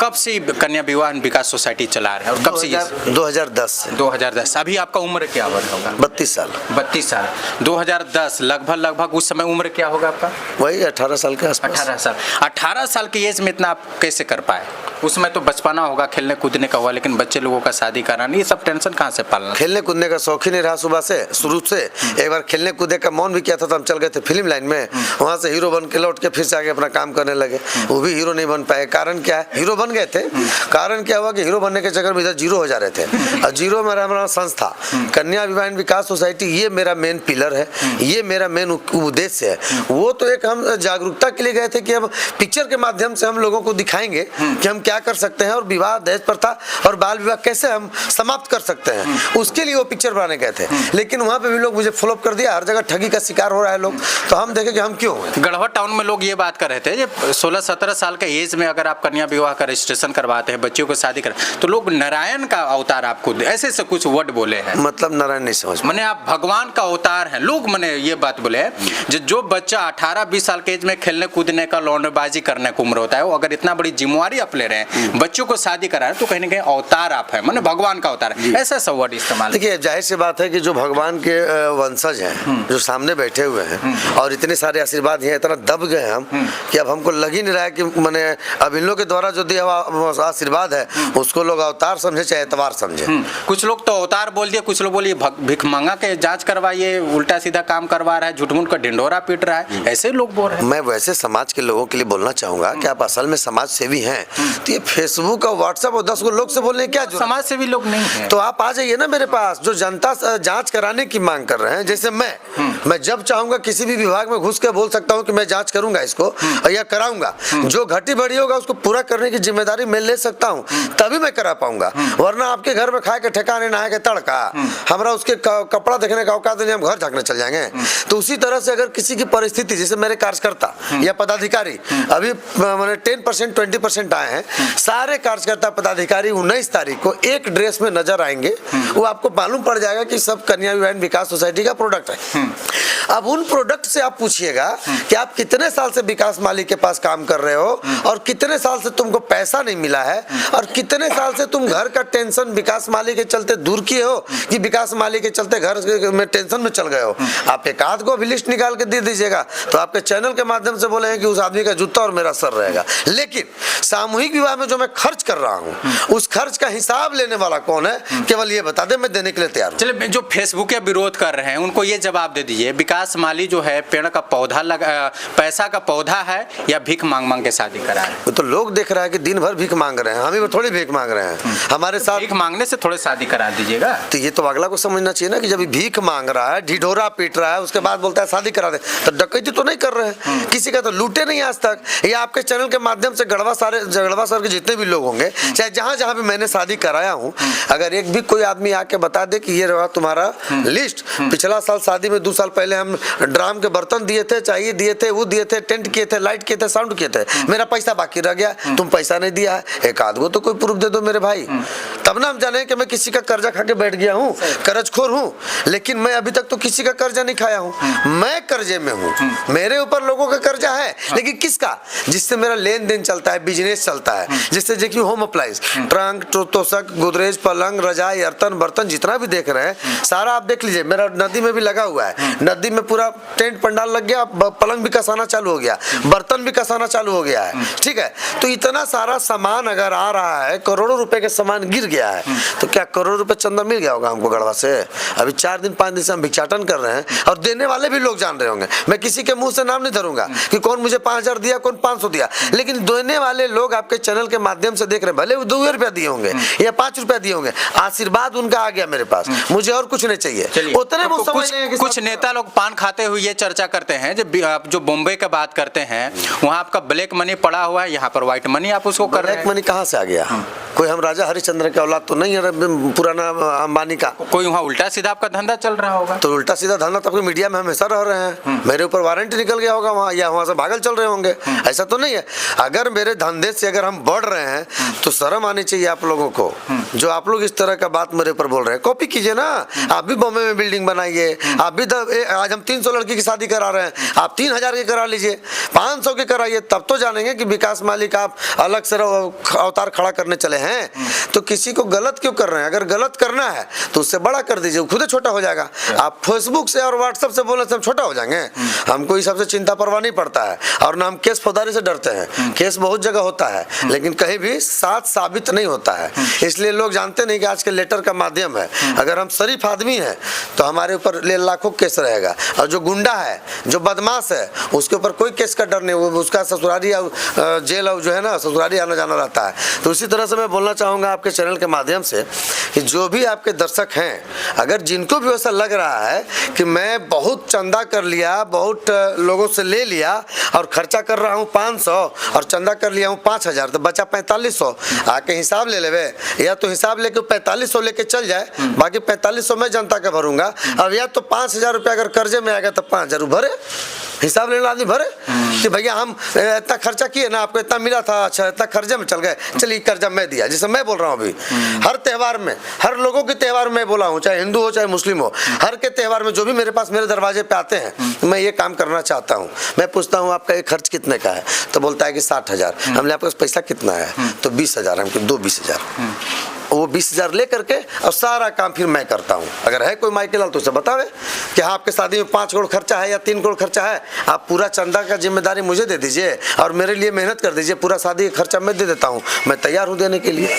कब से कन्या विवाह विकास सोसाइटी चला रहे हैं और कब से? 2010 से। 2010। अभी आपका उम्र क्या होगा? 32 साल। 32 साल। 2010 लगभग उस समय उम्र क्या होगा आपका? वही 18 साल के आसपास। 18 साल। 18 साल की एज में इतना आप कैसे कर पाए? उसमें तो बचपना होगा, खेलने कूदने का हुआ, लेकिन बच्चे लोगों का शादी कराना, ये सब टेंशन कहाँ से पालना? खेलने कूदने का शौक ही नहीं रहा सुबह से, शुरू से। एक बार खेलने कूदने का मन भी किया था तो हम चल गए थे फिल्म लाइन में, वहाँ से हीरो बन के लौट के फिर से आगे अपना काम करने लगे। वो भी हीरो नहीं बन पाए। कारण क्या है? हीरो बन गए थे, कारण क्या हुआ कि हीरो बनने के चक्कर में इधर जीरो हो जा रहे थे। और जीरो में हमारा संस्था कन्या विवाह विकास सोसाइटी, ये मेरा मेन पिलर है, ये मेरा मेन उद्देश्य है। वो तो एक हम जागरूकता के लिए गए थे कि अब पिक्चर के माध्यम से हम लोगों को दिखाएंगे कि हम क्या कर सकते हैं और विवाह, दहेज प्रथा और बाल विवाह कैसे हम समाप्त कर सकते हैं, उसके लिए वो पिक्चर बनाने गए थे। लेकिन वहाँ पे भी लोग मुझे फॉलो कर दिया, हर जगह ठगी का शिकार हो रहा है लोग, तो हम देखे कि हम क्यों। गढ़वा टाउन में लोग ये बात कर रहे थे, 16-17 साल के एज में अगर आप कन्या विवाह का रजिस्ट्रेशन करवाते हैं, बच्चियों को शादी कर, तो लोग नारायण का अवतार आपको ऐसे से कुछ वर्ड बोले हैं। मतलब नारायण नहीं समझ, मैंने आप भगवान का अवतार हैं लोग, मैंने ये बात बोले हैं। जो बच्चा 18-20 साल के एज में खेलने कूदने का, लौंडेबाजी करने की उम्र होता है, वो अगर इतना बड़ी जिम्मेवारी आप ले रहे हैं, बच्चों को शादी करा रहे हैं, तो कहीं ना कहीं अवतार आप है, मैंने भगवान का अवतार है, ऐसा सब वर्ड इस्तेमाल। देखिए जाहिर सी बात है कि जो भगवान के वंशज हैं, जो सामने बैठे हुए हैं और इतने सारे आशीर्वाद हैं, इतना दब गए हम कि अब हमको लग ही नहीं रहा है कि मैंने अब इन लोग के द्वारा जो दिया हुआ आशीर्वाद है उसको लोग अवतार समझे चाहे एतवार समझे। कुछ लोग तो अवतार बोल दिए, कुछ लोग बोलिए भिख मंगा के जांच करवाइए, उल्टा सीधा काम करवा रहा है, झूठ-मूठ का ढिंढोरा पीट रहा है, ऐसे लोग बोल रहे हैं। मैं वैसे समाज के लोगों के लिए बोलना चाहूंगा कि आप असल में समाज सेवी हैं, तो ये फेसबुक और व्हाट्सएप और 10 गो लोग से बोलने क्या जरूरत? समाज सेवी लोग नहीं है तो आप आ जाइए ना मेरे पास, जो जनता जांच कराने की मांग कर रहे हैं। जैसे मैं जब चाहूंगा किसी भी विभाग में घुस के बोल सकता हूं कि मैं जांच करूंगा इसको या कराऊंगा, जो घटी बढ़ी होगा उसको पूरा करने की जिम्मेदारी मैं ले सकता हूं, तभी मैं करा पाऊंगा। वरना आपके घर में खाए के ठिकाने नहाए के तड़का, हमारा उसके कपड़ा देखने का औकात नहीं, हम घर झांकने चल जाएंगे। तो उसी तरह से अगर किसी की परिस्थिति, जैसे मेरे कार्यकर्ता या पदाधिकारी अभी मैंने 10% 20% आए हैं, सारे कार्यकर्ता पदाधिकारी 19 तारीख को एक ड्रेस में नजर आएंगे, वो आपको मालूम पड़ जाएगा कि सब कन्या विवाह विकास सोसाइटी का प्रोडक्ट है। अब उन प्रोडक्ट से आप पूछिएगा कि आप कितने साल से विकास माली के पास काम कर रहे हो और कितने साल से तुमको पैसा नहीं मिला है और कितने साल से तुम घर का टेंशन विकास माली के चलते दूर किए हो कि विकास माली के चलते घर में टेंशन में चल गए हो। आप एक आध को भी लिस्ट निकाल के दे दीजिएगा तो आपके चैनल के माध्यम से बोलेंगे कि उस आदमी का जूता और मेरा सर रहेगा। लेकिन सामूहिक विवाह में जो मैं खर्च कर रहा हूँ उस खर्च का हिसाब लेने वाला कौन है, केवल ये बता दे, मैं देने के लिए तैयार हूँ। चलिए, जो फेसबुक के विरोध कर रहे हैं उनको ये जवाब दे दीजिए, विकास माली जो है पेड़ का पौधा पैसा का पौधा है या भीख मांग मांग के शादी करा है? तो लोग देख रहा है कि दिन भर भीख मांग रहे हैं, हम ही थोड़ी भीख मांग रहे हैं, हमारे साथ भीख मांगने से थोड़े शादी करा दीजिएगा। तो ये तो अगला को समझना चाहिए ना कि जब भीख मांग रहा है, ढिढोरा पीट रहा है, उसके बाद बोलता है शादी करा दे, तो डकैती तो नहीं कर रहे हैं, किसी का तो लूटे नहीं आज तक। या आपके चैनल के माध्यम से गढ़वा शहर के जितने भी लोग होंगे, चाहे जहां जहां भी मैंने शादी कराया हूं, अगर एक भी कोई आदमी आके बता दे कि ये रहा तुम्हारा लिस्ट, पिछला साल शादी में 2 साल पहले हम ड्राम के बर्तन दिए थे, चाहिए दिए थे, वो दिए थे, टेंट किए थे, लाइट किए थे, साउंड किए थे, मेरा पैसा बाकी रह गया, तुम पैसा नहीं दिया है, एक आध गो तो कोई प्रूफ दे दो मेरे भाई, तब ना हम जाने कि मैं किसी का कर्जा खा के बैठ गया हूँ, कर्जखोर हूँ। लेकिन मैं अभी तक तो किसी का कर्जा नहीं खाया हूँ, मैं कर्जे में हूँ, मेरे ऊपर लोगों का कर्जा है, लेकिन किसका? जिससे मेरा लेन देन चलता है, बिजनेस चलता है, जिससे देखिए होम अप्लाइज, ट्रंक, तोशक, गोदरेज, पलंग, रजाई, बर्तन जितना भी देख रहे हैं सारा आप देख लीजिए, मेरा नदी में भी लगा हुआ है, नदी में पूरा टेंट पंडाल लग गया, पलंग भी कसाना चालू हो गया, बर्तन भी कसाना चालू हो गया है, ठीक है। तो इतना सारा सामान अगर आ रहा है, करोड़ों रुपए के सामान गिर गया है, तो क्या करोड़ों रुपए चंदा मिल गया होगा हमको गढ़वा से? अभी 4 दिन 5 दिन से हम भिक्षाटन कर रहे हैं और देने वाले भी लोग जान रहे होंगे, मैं किसी के मुंह से नाम नहीं धरूंगा कि कौन मुझे 5000 दिया, कौन 500 दिया, लेकिन देने वाले लोग आपके चैनल के माध्यम से देख रहे हैं, भले वो 2 रुपया दिए होंगे या 5 रुपया दिए होंगे, आशीर्वाद उनका आ गया मेरे पास, मुझे और कुछ नहीं चाहिए। उतने कुछ नेता लोग पान खाते हुए ये चर्चा करते हैं, जो बॉम्बे का बात करते हैं, वहाँ आपका ब्लैक मनी पड़ा हुआ है, यहाँ पर व्हाइट मनी आप उसको कर रहे हैं। ब्लैक मनी कहाँ से आ गया? कोई हम राजा हरिश्चंद्र के औलाद तो नहीं है पुराना अंबानी का। कोई वहाँ उल्टा सीधा आपका धंधा चल रहा होगा। तो उल्टा सीधा धंधा तो आपके मीडिया में हमेशा रह रहे हैं, मेरे ऊपर वारंट निकल गया होगा वहाँ, या वहाँ से भागल चल रहे होंगे, ऐसा तो नहीं है। अगर मेरे धंधे से अगर हम बढ़ रहे हैं तो शर्म आनी चाहिए आप लोगों को। जो आप लोग इस तरह का बात मेरे ऊपर बोल रहे हैं, कॉपी कीजिए ना। आप भी बॉम्बे में बिल्डिंग बनाइए, आप भी आज हम 300 लड़की की शादी करा रहे हैं, आप 3000 की करा लीजिए, 500 की कराइए, तब तो जानेंगे कि विकास मालिक आप अलग से अवतार खड़ा करने चले हैं। तो किसी को गलत क्यों कर रहे हैं? अगर गलत करना है तो उससे बड़ा कर दीजिए, खुद ही छोटा हो जाएगा। आप फेसबुक से और व्हाट्सएप से बोलने से हम छोटा हो जाएंगे? हमको इस सबसे चिंता परवाह नहीं पड़ता है, और ना हम केस फौजदारी से डरते हैं। केस बहुत जगह होता है लेकिन कहीं भी साथ साबित नहीं होता है, इसलिए लोग जानते नहीं कि आज के लेटर का माध्यम है। अगर हम शरीफ आदमी हैं तो हमारे ऊपर लाखों केस रहेगा, और जो गुंडा है, जो बदमाश है, उसके ऊपर कोई केस का डर नहीं, वो उसका ससुरारी जेल जो है ना, ससुरारी आना जाना रहता है। तो इसी तरह से मैं बोलना चाहूँगा आपके चैनल के माध्यम से कि जो भी आपके दर्शक हैं, अगर जिनको भी ऐसा लग रहा है कि मैं बहुत चंदा कर लिया, बहुत लोगों से ले लिया और खर्चा कर रहा हूँ 500 और चंदा कर लिया हूँ 5000, तो बचा 4500, आके हिसाब ले लेवे, या तो हिसाब लेके 4500 लेके चल जाए, बाकी 4500 मैं जनता का भरूंगा। अब या तो 5000 रुपया अगर कर्जे में आएगा तो 5000 भरे, हिसाब लेने आदमी भरे कि भैया हम इतना खर्चा किए ना, आपको इतना मिला था, अच्छा इतना कर्जे में चल गए, चलिए कर्जा मैं दिया। जैसे मैं बोल रहा हूँ अभी, हर त्योहार में, हर लोगों के त्योहार में बोला हूँ, चाहे हिंदू हो चाहे मुस्लिम हो, हर के त्योहार में जो भी मेरे पास मेरे दरवाजे पे आते हैं, मैं ये काम करना चाहता हूँ। मैं पूछता हूँ आपका ये खर्च कितने का है, तो बोलता है कि 60,000। हमने आपके पास पैसा कितना है, तो 20,000, हमको दो 20,000। वो 20,000 ले करके और सारा काम फिर मैं करता हूँ। अगर है कोई माइकल लाल तो उसे बतावे कि हाँ आपके शादी में 5 करोड़ खर्चा है या 3 करोड़ खर्चा है, आप पूरा चंदा का जिम्मेदारी मुझे दे दीजिए और मेरे लिए मेहनत कर दीजिए, पूरा शादी का खर्चा मैं दे देता हूँ, मैं तैयार हूँ देने के लिए।